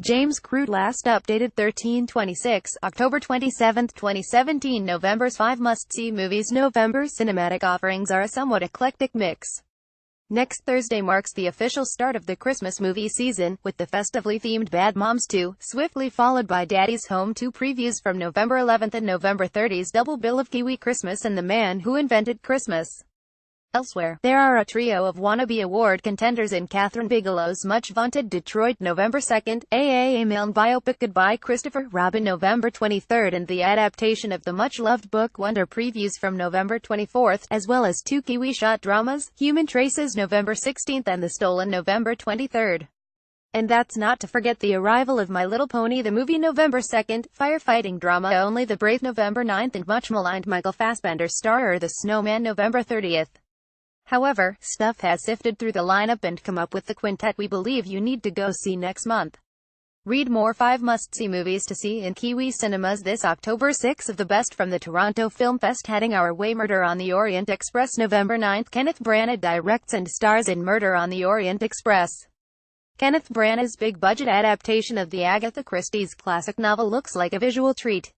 James CROOT Last updated 13/26, October 27, 2017. November's 5 must-see movies. November's cinematic offerings are a somewhat eclectic mix. Next Thursday marks the official start of the Christmas movie season, with the festively themed Bad Moms 2, swiftly followed by Daddy's Home 2 previews from November 11th and November 30's double bill of Kiwi Christmas and The Man Who Invented Christmas. Elsewhere, there are a trio of wannabe award contenders in Kathryn Bigelow's much-vaunted Detroit November 2nd, A.A. Milne biopic Goodbye Christopher Robin November 23rd, and the adaptation of the much-loved book Wonder previews from November 24th, as well as two Kiwi-shot dramas, Human Traces November 16th and The Stolen November 23rd. And that's not to forget the arrival of My Little Pony the movie November 2nd, firefighting drama Only the Brave November 9th, and much-maligned Michael Fassbender starrer The Snowman November 30th. However, Stuff has sifted through the lineup and come up with the quintet we believe you need to go see next month. Read more 5 must-see movies to see in Kiwi cinemas this October. 6 of the best from the Toronto Film Fest heading our way. Murder on the Orient Express November 9th. Kenneth Branagh directs and stars in Murder on the Orient Express. Kenneth Branagh's big-budget adaptation of the Agatha Christie's classic novel looks like a visual treat.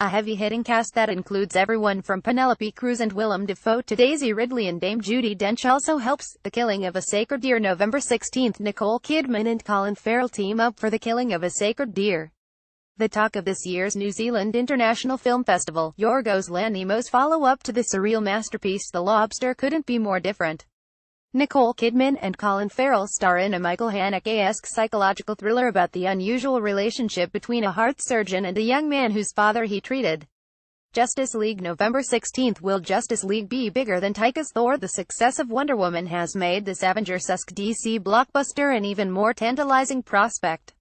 A heavy-hitting cast that includes everyone from Penelope Cruz and Willem Dafoe to Daisy Ridley and Dame Judi Dench also helps. The Killing of a Sacred Deer November 16th. Nicole Kidman and Colin Farrell team up for The Killing of a Sacred Deer. The talk of this year's New Zealand International Film Festival, Yorgos Lanthimos' follow-up to the surreal masterpiece The Lobster couldn't be more different. Nicole Kidman and Colin Farrell star in a Michael Haneke-esque psychological thriller about the unusual relationship between a heart surgeon and a young man whose father he treated. Justice League November 16th. Will Justice League be bigger than Taika's Thor? The success of Wonder Woman has made this Avengers-esque DC blockbuster an even more tantalizing prospect.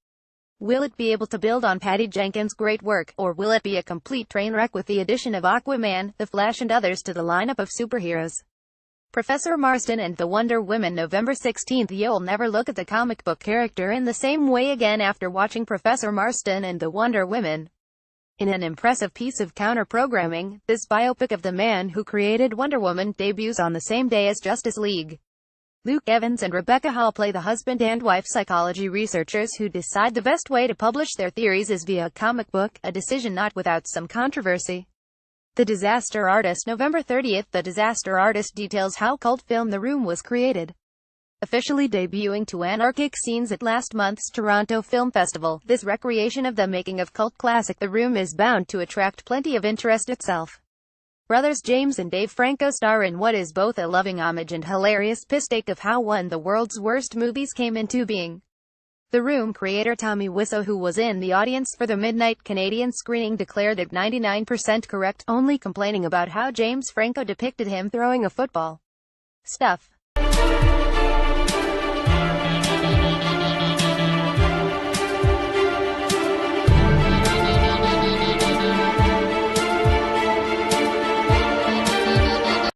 Will it be able to build on Patty Jenkins' great work, or will it be a complete train wreck with the addition of Aquaman, The Flash and others to the lineup of superheroes? Professor Marston and the Wonder Woman November 16th. You'll never look at the comic book character in the same way again after watching Professor Marston and the Wonder Woman. In an impressive piece of counter-programming, this biopic of the man who created Wonder Woman debuts on the same day as Justice League. Luke Evans and Rebecca Hall play the husband and wife psychology researchers who decide the best way to publish their theories is via a comic book, a decision not without some controversy. The Disaster Artist November 30th. The Disaster Artist details how cult film The Room was created. Officially debuting to anarchic scenes at last month's Toronto Film Festival, this recreation of the making of cult classic The Room is bound to attract plenty of interest itself. Brothers James and Dave Franco star in what is both a loving homage and hilarious piss take of how one of the world's worst movies came into being. The Room creator Tommy Wiseau, who was in the audience for the midnight Canadian screening, declared it 99% correct, only complaining about how James Franco depicted him throwing a football. Stuff.